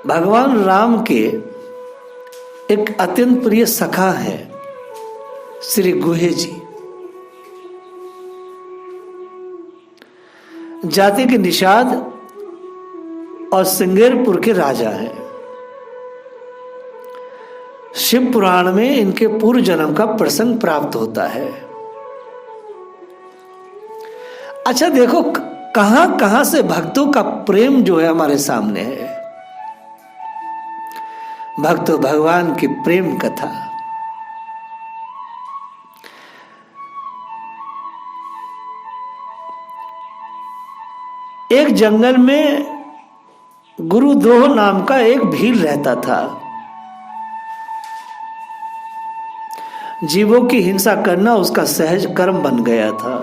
भगवान राम के एक अत्यंत प्रिय सखा है श्री गुहे जी। जाति के निषाद और सिंगेरपुर के राजा हैं। शिव पुराण में इनके पूर्व जन्म का प्रसंग प्राप्त होता है। अच्छा देखो कहां कहां से भक्तों का प्रेम जो है हमारे सामने है। भक्तों भगवान की प्रेम कथा। एक जंगल में गुरुद्रोह नाम का एक भील रहता था। जीवों की हिंसा करना उसका सहज कर्म बन गया था।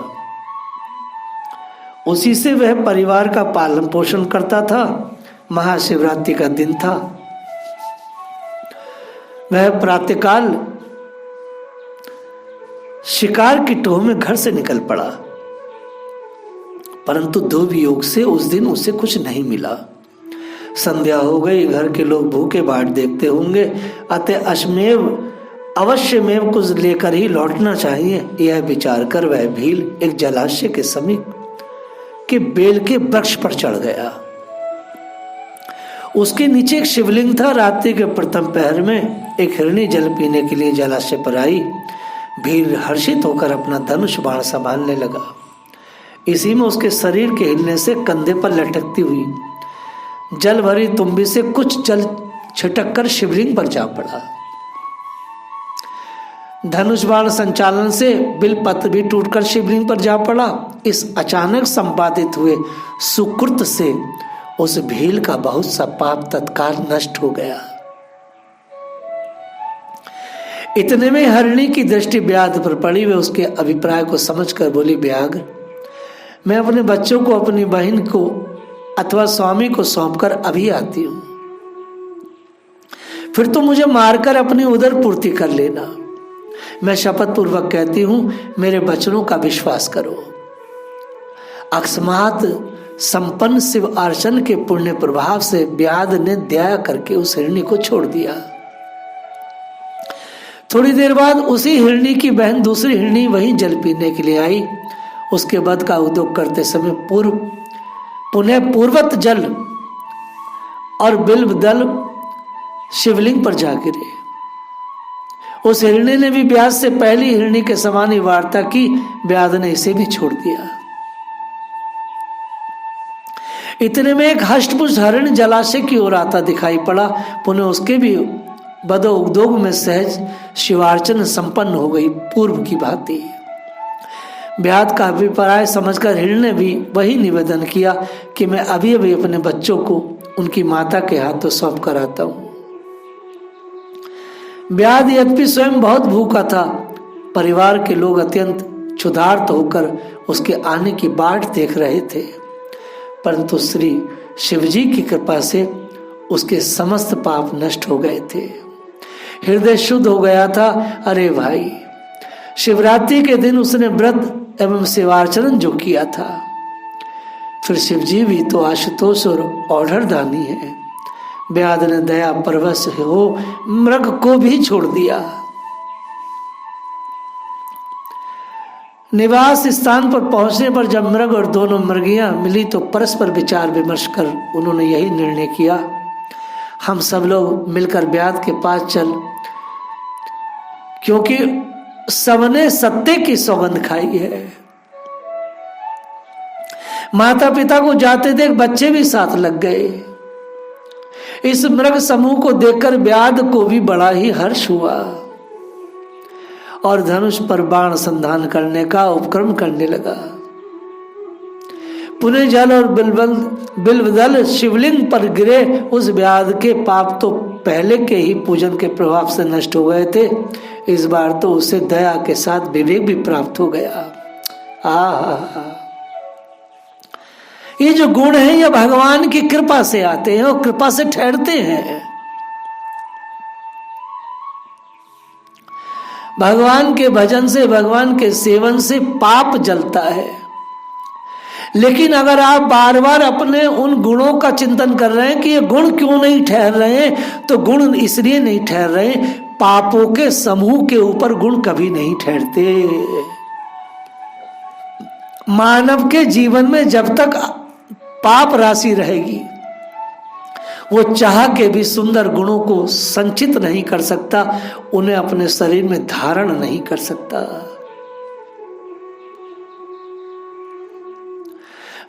उसी से वह परिवार का पालन पोषण करता था। महाशिवरात्रि का दिन था। वह प्रातःकाल शिकार की टोह में घर से निकल पड़ा, परंतु दुर्योग से उस दिन उसे कुछ नहीं मिला। संध्या हो गई, घर के लोग भूखे बाट देखते होंगे, अतः अश्वमेव अवश्यमेव कुछ लेकर ही लौटना चाहिए। यह विचार कर वह भील एक जलाशय के समीप के बेल के वृक्ष पर चढ़ गया। उसके नीचे एक शिवलिंग था। रात्रि के प्रथम पहर में एक हिरणी जल पीने के लिए जलाशय पर आई। भील हर्षित होकर अपना धनुष बाण संभालने लगा। इसी में उसके शरीर के हिलने से कंधे पर लटकती हुई जल भरी तुम्बी से कुछ जल छिटक कर शिवलिंग पर जा पड़ा। धनुष बाण संचालन से बिलपत्र भी टूटकर शिवलिंग पर जा पड़ा। इस अचानक संपादित हुए सुकृत से उस भील का बहुत सा पाप तत्काल नष्ट हो गया। इतने में हरिणी की दृष्टि व्याध पर पड़ी। वे उसके अभिप्राय को समझकर बोली, व्याघ्र, मैं अपने बच्चों को अपनी बहन को अथवा स्वामी को सौंपकर अभी आती हूं, फिर तो मुझे मारकर अपनी उदर पूर्ति कर लेना। मैं शपथ पूर्वक कहती हूं, मेरे वचनों का विश्वास करो। अकस्मात संपन्न शिव अर्चन के पुण्य प्रभाव से व्याध ने दया करके उस हिरणी को छोड़ दिया। थोड़ी देर बाद उसी हिरणी की बहन दूसरी हिरणी वहीं जल पीने के लिए आई। उसके वध का उद्योग करते समय पुनः पूर्वत जल और बिल्व दल शिवलिंग पर जा गिरे। उस हिरणी ने भी व्याध से पहली हिरणी के समान ही वार्ता की। व्याध ने इसे भी छोड़ दिया। इतने में एक हष्टपुष्ट हरिण जलाशय की ओर आता दिखाई पड़ा। पुनः उसके भी बद उद्योग में सहज शिवार्चन संपन्न हो गई पूर्व की भांति। व्याध का अभिप्राय समझकर हिरण ने भी वही निवेदन किया कि मैं अभी अभी अपने बच्चों को उनकी माता के हाथों सौंप कर आता हूं। व्याध यद्यपि स्वयं बहुत भूखा था, परिवार के लोग अत्यंत क्षुधार्त होकर उसके आने की बाट देख रहे थे, परंतु श्री शिवजी की कृपा से उसके समस्त पाप नष्ट हो गए थे। हृदय शुद्ध हो गया था। अरे भाई, शिवरात्रि के दिन उसने व्रत एवं शिवार्चन जो किया था, फिर शिवजी भी तो आशुतोष और औढ़र दानी है। व्याध ने दया परवश हो मृग को भी छोड़ दिया। निवास स्थान पर पहुंचने पर जब मृग और दोनों मृगियां मिली तो परस्पर विचार विमर्श कर उन्होंने यही निर्णय किया, हम सब लोग मिलकर व्याध के पास चल, क्योंकि सबने सत्य की सौगंध खाई है। माता पिता को जाते देख बच्चे भी साथ लग गए। इस मृग समूह को देखकर व्याध को भी बड़ा ही हर्ष हुआ और धनुष पर बाण संधान करने का उपक्रम करने लगा। पुनः जल और बिल्वदल शिवलिंग पर गिरे। उस व्याध के पाप तो पहले के ही पूजन के प्रभाव से नष्ट हो गए थे, इस बार तो उसे दया के साथ विवेक भी प्राप्त हो गया। ये जो गुण है ये भगवान की कृपा से आते हैं और कृपा से ठहरते हैं। भगवान के भजन से, भगवान के सेवन से पाप जलता है, लेकिन अगर आप बार बार अपने उन गुणों का चिंतन कर रहे हैं कि ये गुण क्यों नहीं ठहर रहे हैं, तो गुण इसलिए नहीं ठहर रहे, पापों के समूह के ऊपर गुण कभी नहीं ठहरते। मानव के जीवन में जब तक पाप राशि रहेगी, वो चाह के भी सुंदर गुणों को संचित नहीं कर सकता, उन्हें अपने शरीर में धारण नहीं कर सकता।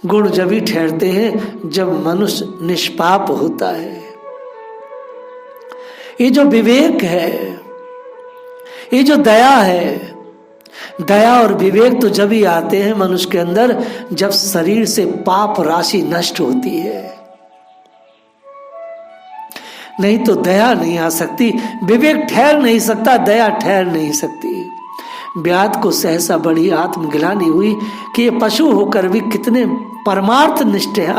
गुण जब ही ठहरते हैं जब मनुष्य निष्पाप होता है। ये जो विवेक है, ये जो दया है, दया और विवेक तो जब ही आते हैं मनुष्य के अंदर जब शरीर से पाप राशि नष्ट होती है, नहीं तो दया नहीं आ सकती, विवेक ठहर नहीं सकता, दया ठहर नहीं सकती। व्याध को सहसा बड़ी आत्मग्लानि हुई कि ये पशु होकर भी कितने परमार्थ निष्ठ है,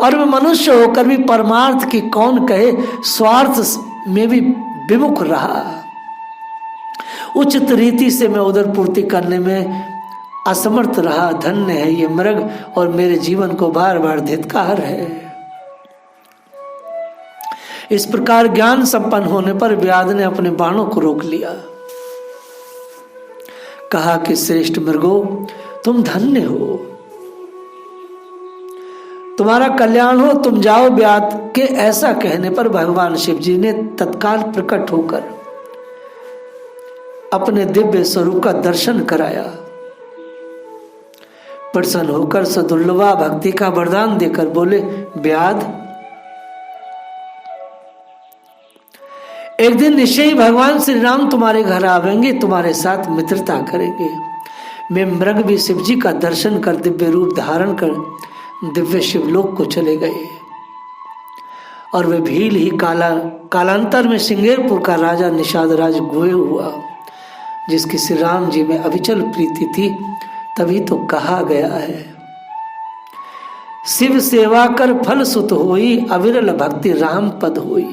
और मैं मनुष्य होकर भी परमार्थ की कौन कहे, स्वार्थ में भी विमुख रहा। उचित रीति से मैं उदर पूर्ति करने में असमर्थ रहा। धन्य है ये मृग और मेरे जीवन को बार बार धिक्कार है। इस प्रकार ज्ञान संपन्न होने पर व्याध ने अपने बाणों को रोक लिया। कहा कि श्रेष्ठ मृगो, तुम धन्य हो, तुम्हारा कल्याण हो, तुम जाओ। व्याध के ऐसा कहने पर भगवान शिव जी ने तत्काल प्रकट होकर अपने दिव्य स्वरूप का दर्शन कराया। प्रसन्न होकर सदुर्लभा भक्ति का वरदान देकर बोले, व्याध, एक दिन निश्चय ही भगवान श्री राम तुम्हारे घर आवेंगे, तुम्हारे साथ मित्रता करेंगे। मैं मृग भी शिव जी का दर्शन कर दिव्य रूप धारण कर दिव्य शिवलोक को चले गए, और वे भील ही कालांतर में सिंगेरपुर का राजा निषाद राज गुहे हुआ, जिसकी श्री राम जी में अविचल प्रीति थी। तभी तो कहा गया है, शिव सेवा कर फल सुत होई, अविरल भक्ति राम पद होई।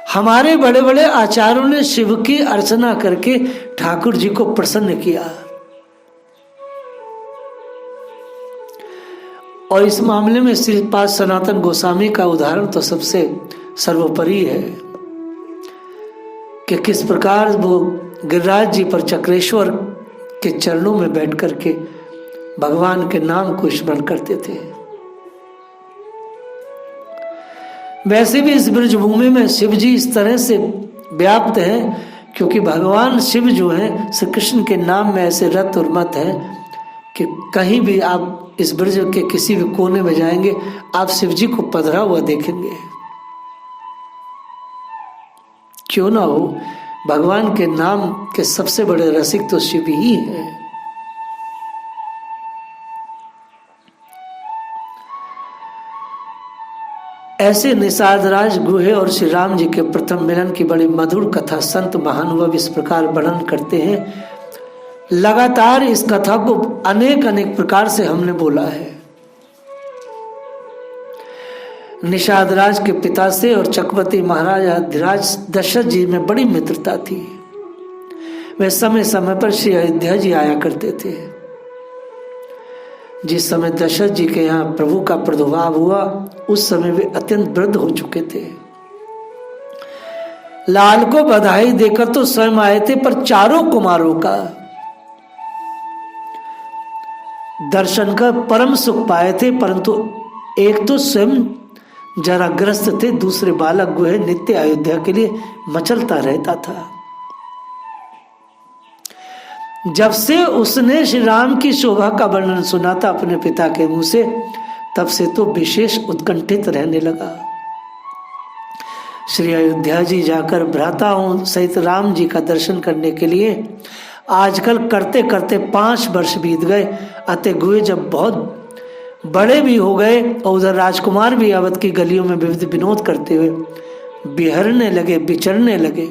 हमारे बड़े बड़े आचार्यों ने शिव की अर्चना करके ठाकुर जी को प्रसन्न किया, और इस मामले में श्रीपाद सनातन गोस्वामी का उदाहरण तो सबसे सर्वोपरि है कि किस प्रकार वो गिरिराज जी पर चक्रेश्वर के चरणों में बैठ करके भगवान के नाम को स्मरण करते थे। वैसे भी इस ब्रजभूमि में शिव जी इस तरह से व्याप्त हैं क्योंकि भगवान शिव जो हैं श्री कृष्ण के नाम में ऐसे रत और मत हैं कि कहीं भी आप इस ब्रज के किसी भी कोने में जाएंगे, आप शिव जी को पधरा हुआ देखेंगे। क्यों ना हो, भगवान के नाम के सबसे बड़े रसिक तो शिव ही हैं। ऐसे निषाद राज गुहे और श्री राम जी के प्रथम मिलन की बड़ी मधुर कथा संत महानुभाव इस प्रकार वर्णन करते हैं। लगातार इस कथा को अनेक अनेक प्रकार से हमने बोला है। निषाद राज के पिता से और चक्रवर्ती महाराज अधिराज दशरथ जी में बड़ी मित्रता थी। वे समय समय पर श्री अयोध्या जी आया करते थे। जिस समय दशरथ जी के यहाँ प्रभु का प्रादुर्भाव हुआ, उस समय वे अत्यंत वृद्ध हो चुके थे। लाल को बधाई देकर तो स्वयं आए थे, पर चारों कुमारों का दर्शन कर परम सुख पाए थे, परंतु एक तो स्वयं जरा ग्रस्त थे, दूसरे बालक गुहे नित्य अयोध्या के लिए मचलता रहता था। जब से उसने श्री राम की शोभा का वर्णन सुना था अपने पिता के मुंह से, तब से तो विशेष उत्कंठित रहने लगा। श्री अयोध्या जी जाकर भ्राताओं सहित राम जी का दर्शन करने के लिए आजकल करते करते 5 वर्ष बीत गए। अतः गुहे जब बहुत बड़े भी हो गए और उधर राजकुमार भी अवध की गलियों में विविध विनोद करते हुए बिहरने लगे, विचरने लगे,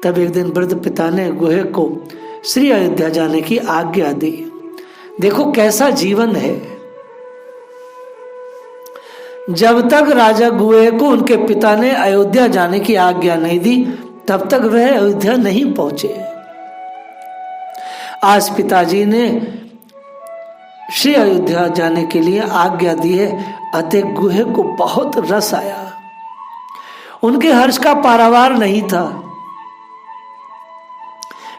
तब एक दिन वृद्ध पिता ने गुहे को श्री अयोध्या जाने की आज्ञा दी। देखो कैसा जीवन है। जब तक राजा गुहे को उनके पिता ने अयोध्या जाने की आज्ञा नहीं दी, तब तक वह अयोध्या नहीं पहुंचे। आज पिताजी ने श्री अयोध्या जाने के लिए आज्ञा दी है। अतः गुहे को बहुत रस आया, उनके हर्ष का पारावार नहीं था।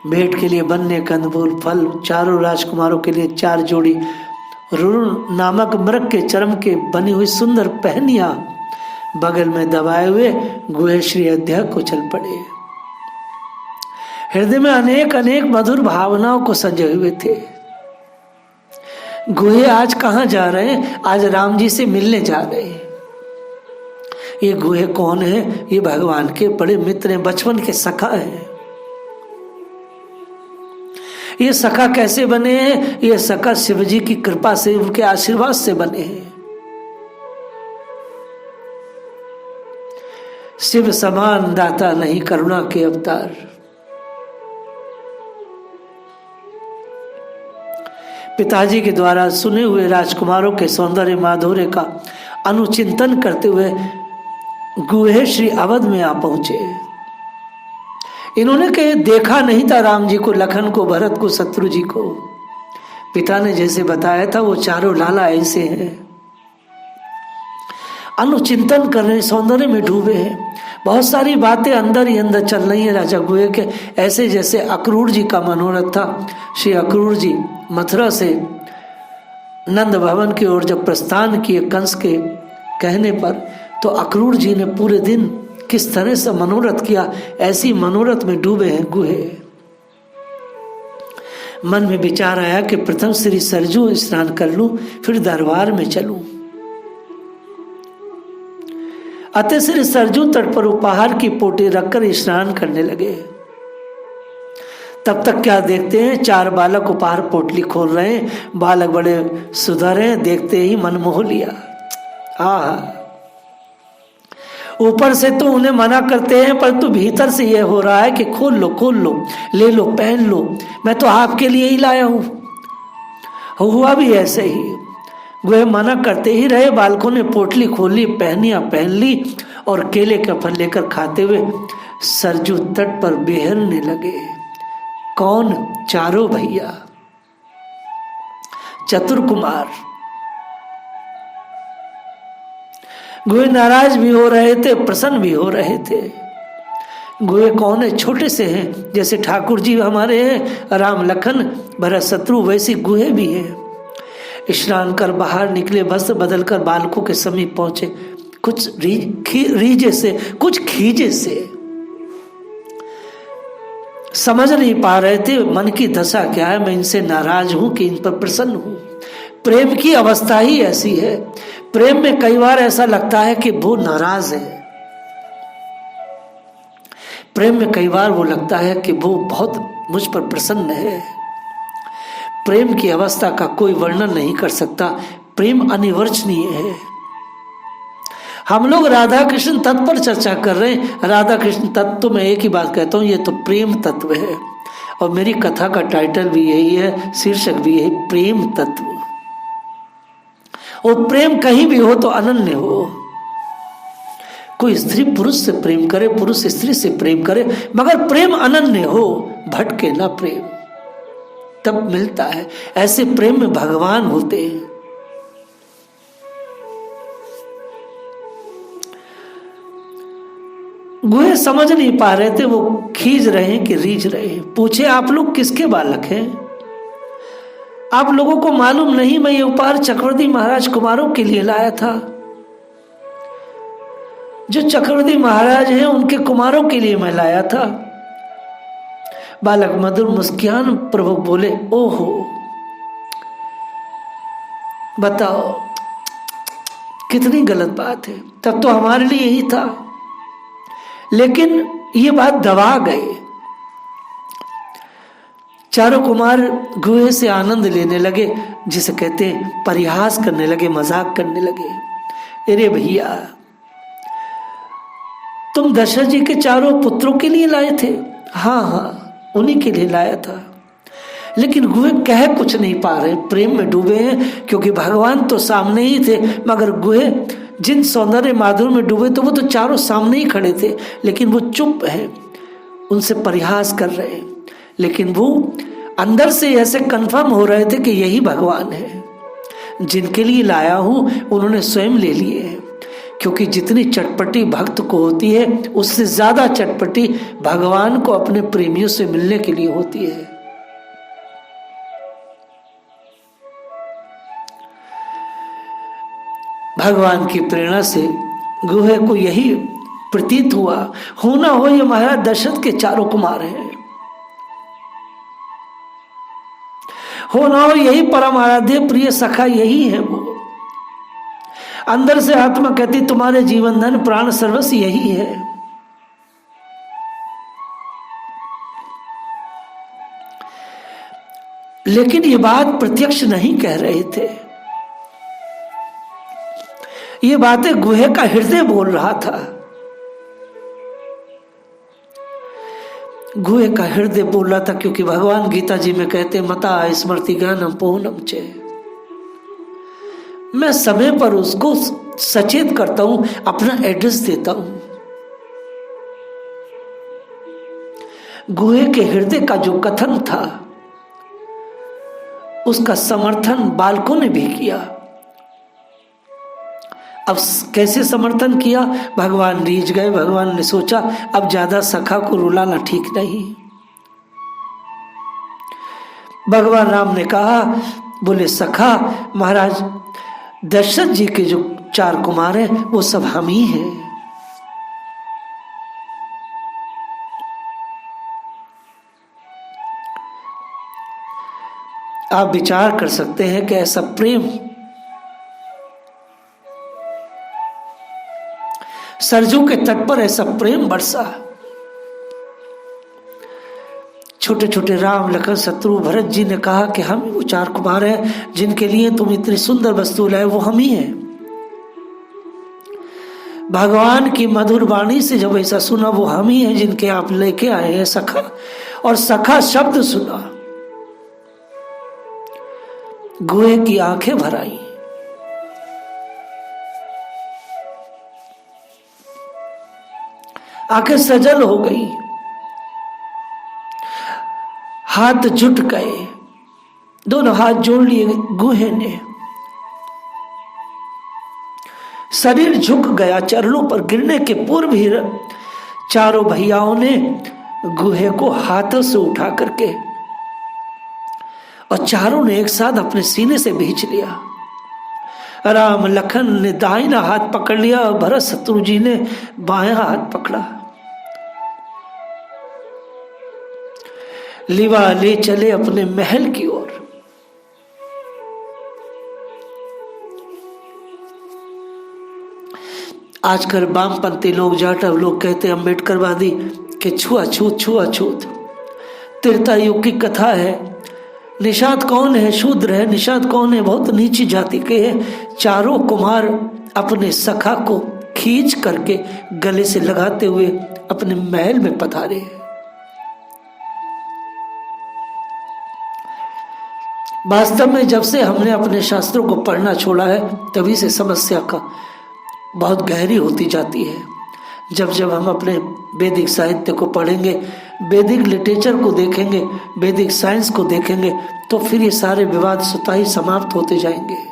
भेंट के लिए बनने कंदमूल फल, चारों राजकुमारों के लिए 4 जोड़ी रुण नामक मृग के चर्म के बनी हुई सुंदर पहनियां बगल में दबाए हुए गुहे श्री अयोध्या को चल पड़े। हृदय में अनेक अनेक मधुर भावनाओं को सजे हुए थे। गुहे आज कहाँ जा रहे हैं? आज राम जी से मिलने जा रहे हैं। ये गुहे कौन है? ये भगवान के बड़े मित्र हैं, बचपन के सखा हैं। ये सखा कैसे बने हैं? ये सखा शिव जी की कृपा से, उनके आशीर्वाद से बने हैं। शिव समान दाता नहीं, करुणा के अवतार। पिताजी के द्वारा सुने हुए राजकुमारों के सौंदर्य माधुर्य का अनुचिंतन करते हुए गुहे श्री अवध में आ पहुंचे। इन्होंने कहीं देखा नहीं था राम जी को, लखन को, भरत को, शत्रु जी को। पिता ने जैसे बताया था वो चारों लाला ऐसे हैं, अनुचिंतन कर रहे, सौंदर्य में डूबे हैं। बहुत सारी बातें अंदर ही अंदर चल रही है राजा गुहे के। ऐसे जैसे अक्रूर जी का मनोरथ था। श्री अक्रूर जी मथुरा से नंद भवन की ओर जब प्रस्थान किए कंस के कहने पर, तो अक्रूर जी ने पूरे दिन किस तरह से मनोरथ किया, ऐसी मनोरथ में डूबे हैं गुहे। मन में विचार आया कि प्रथम श्री सरजू स्नान कर लूं, फिर दरबार में चलूं। अतः श्री सरजू तट पर उपहार की पोटी रखकर स्नान करने लगे। तब तक क्या देखते हैं, 4 बालक उपहार पोटली खोल रहे हैं। बालक बड़े सुधर हैं, देखते ही मन मोह लिया। ऊपर से तो उन्हें मना करते हैं, परंतु भीतर से यह हो रहा है कि खोल लो, खोल लो, ले लो, पहन लो, मैं तो आपके लिए ही लाया हूं। हुआ भी ऐसे ही। वह मना करते ही रहे। बालकों ने पोटली खोली, पहनियां पहन ली और केले का फल लेकर खाते हुए सरजू तट पर बेहरने लगे। कौन? चारों भैया, चतुर कुमार। गुहे नाराज भी हो रहे थे, प्रसन्न भी हो रहे थे। गुहे कौन है? छोटे से हैं, जैसे ठाकुर जी हमारे हैं, राम लखन भरत शत्रु, वैसे गुहे भी हैं। स्नान कर बाहर निकले, वस्त्र बदलकर बालकों के समीप पहुंचे। कुछ रीझे से, कुछ खीजे से समझ नहीं पा रहे थे मन की दशा क्या है। मैं इनसे नाराज हूं कि इन पर प्रसन्न हूं। प्रेम की अवस्था ही ऐसी है। प्रेम में कई बार ऐसा लगता है कि वो नाराज है। प्रेम में कई बार वो लगता है कि वो बहुत मुझ पर प्रसन्न है। प्रेम की अवस्था का कोई वर्णन नहीं कर सकता। प्रेम अनिवर्चनीय है। हम लोग राधा कृष्ण तत्व पर चर्चा कर रहे हैं। राधा कृष्ण तत्व तो मैं एक ही बात कहता हूं, ये तो प्रेम तत्व है। और मेरी कथा का टाइटल भी यही है, शीर्षक भी यही, प्रेम तत्व। और प्रेम कहीं भी हो तो अनन्य हो। कोई स्त्री पुरुष से प्रेम करे, पुरुष स्त्री से प्रेम करे, मगर प्रेम अनन्य हो, भटके ना प्रेम, तब मिलता है। ऐसे प्रेम में भगवान होते हैं। गुहे समझ नहीं पा रहे थे, वो खींच रहे हैं कि रीझ रहे हैं। पूछे, आप लोग किसके बालक हैं? आप लोगों को मालूम नहीं मैं ये उपहार चक्रवर्ती महाराज कुमारों के लिए लाया था। जो चक्रवर्ती महाराज हैं उनके कुमारों के लिए मैं लाया था। बालक मधुर मुस्कान प्रभु बोले, ओहो, बताओ कितनी गलत बात है। तब तो हमारे लिए यही था, लेकिन ये बात दबा गए। चारों कुमार गुहे से आनंद लेने लगे, जिसे कहते हैं परिहास करने लगे, मजाक करने लगे। अरे भैया, तुम दशरथ जी के चारों पुत्रों के लिए लाए थे? हाँ हाँ, उन्हीं के लिए लाया था। लेकिन गुहे कह कुछ नहीं पा रहे, प्रेम में डूबे हैं, क्योंकि भगवान तो सामने ही थे। मगर गुहे जिन सौंदर्य माधुर्य में डूबे थे, वो तो चारों सामने ही खड़े थे, लेकिन वो चुप है, उनसे परिहास कर रहे हैं। लेकिन वो अंदर से ऐसे कंफर्म हो रहे थे कि यही भगवान है, जिनके लिए लाया हूं उन्होंने स्वयं ले लिए हैं। क्योंकि जितनी चटपटी भक्त को होती है उससे ज्यादा चटपटी भगवान को अपने प्रेमियों से मिलने के लिए होती है। भगवान की प्रेरणा से गुहे को यही प्रतीत हुआ, हो ना हो ये महाराज दशरथ के चारों कुमार हैं, हो ना हो यही परम आराध्य प्रिय सखा यही है वो। अंदर से आत्मा कहती तुम्हारे जीवन धन प्राण सर्वस्व यही है। लेकिन ये बात प्रत्यक्ष नहीं कह रहे थे, ये बातें गुहे का हृदय बोल रहा था। गुहे का हृदय बोल रहा था, क्योंकि भगवान गीता जी में कहते मता स्मृति ज्ञानम पूर्णम चे। मैं समय पर उसको सचेत करता हूं, अपना एड्रेस देता हूं। गुहे के हृदय का जो कथन था उसका समर्थन बालकों ने भी किया। अब कैसे समर्थन किया? भगवान रीझ गए। भगवान ने सोचा अब ज्यादा सखा को रुलाना ठीक नहीं। भगवान राम ने कहा, बोले सखा महाराज दशरथ जी के जो 4 कुमार हैं वो सब हम ही हैं। आप विचार कर सकते हैं कि ऐसा प्रेम सरजू के तट पर ऐसा प्रेम बरसा। छोटे छोटे राम लखन शत्रु भरत जी ने कहा कि हम वो 4 कुमार हैं जिनके लिए तुम इतनी सुंदर वस्तु लाए, वो हम ही हैं। भगवान की मधुर वाणी से जब ऐसा सुना, वो हम ही हैं जिनके आप लेके आए हैं सखा। और सखा शब्द सुना, गुहे की आंखें भर आई। आंखें सजल हो गई, हाथ जुट गए, दोनों हाथ जोड़ लिए गुहे ने। शरीर झुक गया, चरणों पर गिरने के पूर्व ही चारों भैयाओं ने गुहे को हाथों से उठा करके और चारों ने एक साथ अपने सीने से भींच लिया। राम लखन ने दाहिना हाथ पकड़ लिया और भरत शत्रु जी ने बायां हाथ पकड़ा। लिवा ले चले अपने महल की ओर। आजकल वामपंथी लोग, जाटव लोग कहते हैं अम्बेडकरवादी कि छुआछूत छुआछूत। त्रेता युग की कथा है। निषाद कौन है? शूद्र है। निषाद कौन है? बहुत नीची जाति के हैं। चारों कुमार अपने सखा को खींच करके गले से लगाते हुए अपने महल में पधारे। वास्तव में जब से हमने अपने शास्त्रों को पढ़ना छोड़ा है तभी से समस्या का बहुत गहरी होती जाती है। जब जब हम अपने वैदिक साहित्य को पढ़ेंगे, वैदिक लिटरेचर को देखेंगे, वैदिक साइंस को देखेंगे, तो फिर ये सारे विवाद स्वतः ही समाप्त होते जाएंगे।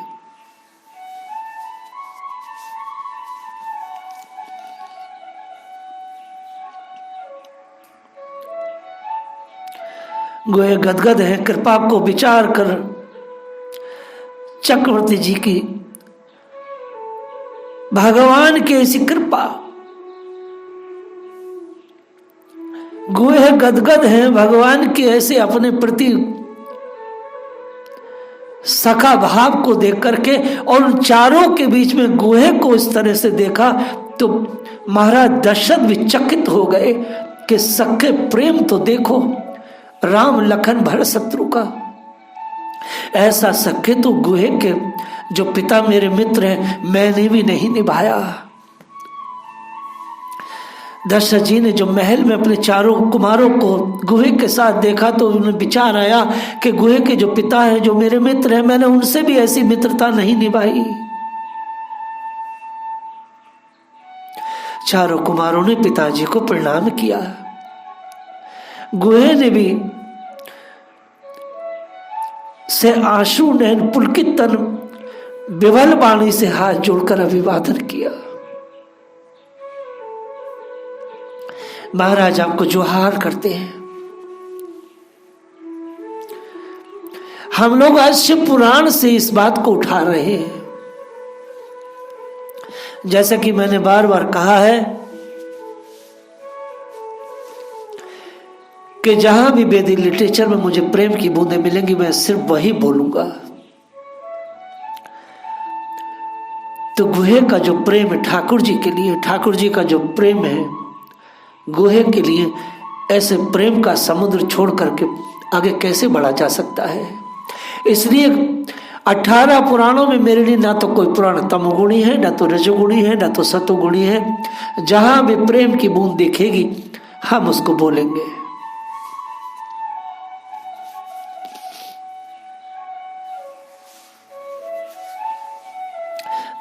गोये गदगद है कृपा को विचार कर चक्रवर्ती जी की। भगवान की ऐसी कृपा। गोये गदगद है भगवान के ऐसे अपने प्रति सखा भाव को देख करके, और उन चारों के बीच में गोहे को इस तरह से देखा तो महाराज दशरथ भी चकित हो गए कि सखे प्रेम तो देखो, राम लखन भरत शत्रु का। ऐसा सखे तो गुहे के जो पिता मेरे मित्र हैं मैंने भी नहीं निभाया। दशरथ जी ने जो महल में अपने चारों कुमारों को गुहे के साथ देखा तो उन्हें विचार आया कि गुहे के जो पिता हैं, जो मेरे मित्र हैं, मैंने उनसे भी ऐसी मित्रता नहीं निभाई। चारों कुमारों ने पिताजी को प्रणाम किया। गुहे ने भी से आंसू नैन पुलकित तन विवल वाणी से हाथ जोड़कर अभिवादन किया। महाराज आपको जोहार करते हैं। हम लोग आज शिव पुराण से इस बात को उठा रहे हैं। जैसा कि मैंने बार बार कहा है कि जहां भी वेदिक लिटरेचर में मुझे प्रेम की बूंदें मिलेंगी मैं सिर्फ वही बोलूंगा। तो गुहे का जो प्रेम है ठाकुर जी के लिए, ठाकुर जी का जो प्रेम है गुहे के लिए, ऐसे प्रेम का समुद्र छोड़ करके आगे कैसे बढ़ा जा सकता है। इसलिए 18 पुराणों में मेरे लिए ना तो कोई पुराण तमोगुणी है, ना तो रजोगुणी है, ना तो सतोगुणी है। जहां भी प्रेम की बूंद दिखेगी हम उसको बोलेंगे।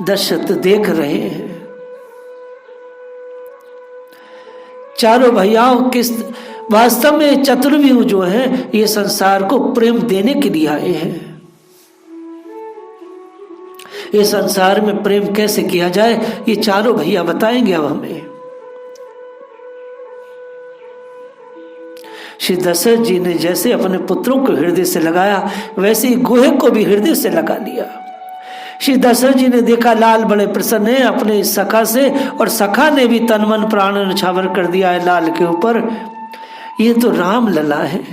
दशरथ देख रहे हैं चारों भैयाओं किस वास्तव में चतुर्व्यूह जो है ये संसार को प्रेम देने के लिए आए हैं। ये संसार में प्रेम कैसे किया जाए ये चारों भैया बताएंगे अब हमें। श्री दशरथ जी ने जैसे अपने पुत्रों को हृदय से लगाया वैसे ही गुहे को भी हृदय से लगा लिया। श्री दशरथ जी ने देखा लाल बड़े प्रसन्न है अपने सखा से, और सखा ने भी तन मन प्राण न्यौछावर कर दिया है लाल के ऊपर। ये तो राम लला है।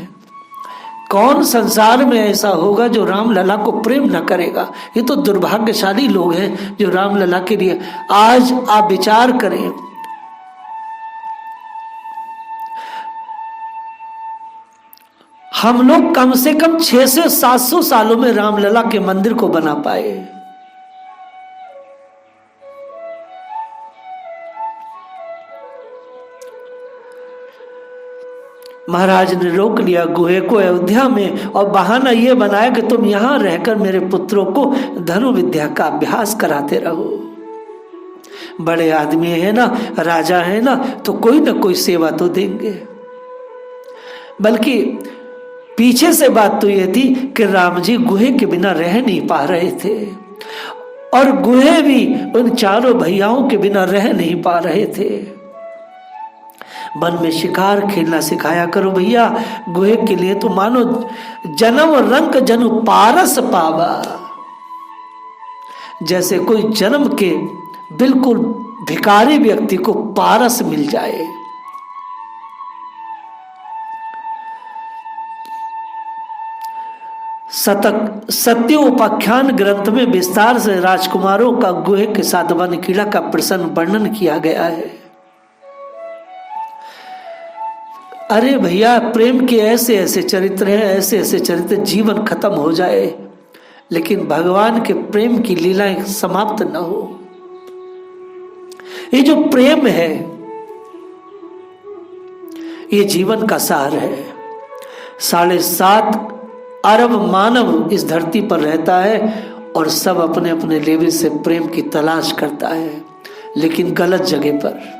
कौन संसार में ऐसा होगा जो राम लला को प्रेम न करेगा। ये तो दुर्भाग्यशाली लोग हैं जो राम लला के लिए। आज आप विचार करें, हम लोग कम से कम 600 से 700 सालों में रामलला के मंदिर को बना पाए। महाराज ने रोक लिया गुहे को अयोध्या में और बहाना यह बनाया कि तुम यहां रहकर मेरे पुत्रों को धनुर्विद्या का अभ्यास कराते रहो। बड़े आदमी है ना, राजा है ना, तो कोई ना कोई सेवा तो देंगे। बल्कि पीछे से बात तो यह थी कि राम जी गुहे के बिना रह नहीं पा रहे थे और गुहे भी उन चारों भैयाओं के बिना रह नहीं पा रहे थे। वन में शिकार खेलना सिखाया करो भैया। गुहे के लिए तो मानो जन्म रंग जनु पारस पावा, जैसे कोई जन्म के बिल्कुल भिखारी व्यक्ति को पारस मिल जाए। सत्योपाख्यान ग्रंथ में विस्तार से राजकुमारों का गुहे के साथ वन क्रीड़ा का प्रसन्न वर्णन किया गया है। अरे भैया, प्रेम के ऐसे ऐसे चरित्र हैं, ऐसे ऐसे चरित्र, जीवन खत्म हो जाए लेकिन भगवान के प्रेम की लीलाएं समाप्त न हो। ये जो प्रेम है ये जीवन का सार है। 7.5 अरब मानव इस धरती पर रहता है और सब अपने अपने लेवल से प्रेम की तलाश करता है, लेकिन गलत जगह पर।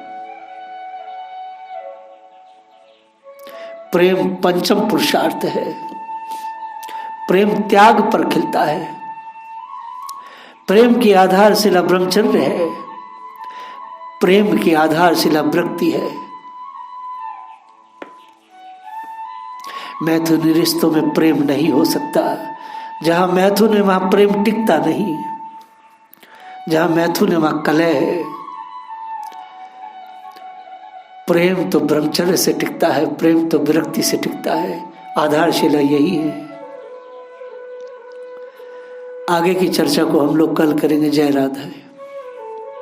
प्रेम पंचम पुरुषार्थ है। प्रेम त्याग पर खिलता है। प्रेम की आधारशिला ब्रह्मचर्य है। प्रेम की आधारशिला भक्ति है। मैथुनी रिश्तों में प्रेम नहीं हो सकता। जहां मैथुन है वहां प्रेम टिकता नहीं। जहां मैथुन है वहां कलह है। प्रेम तो ब्रह्मचर्य से टिकता है, प्रेम तो विरक्ति से टिकता है। आधारशिला यही है। आगे की चर्चा को हम लोग कल करेंगे। जय राधा।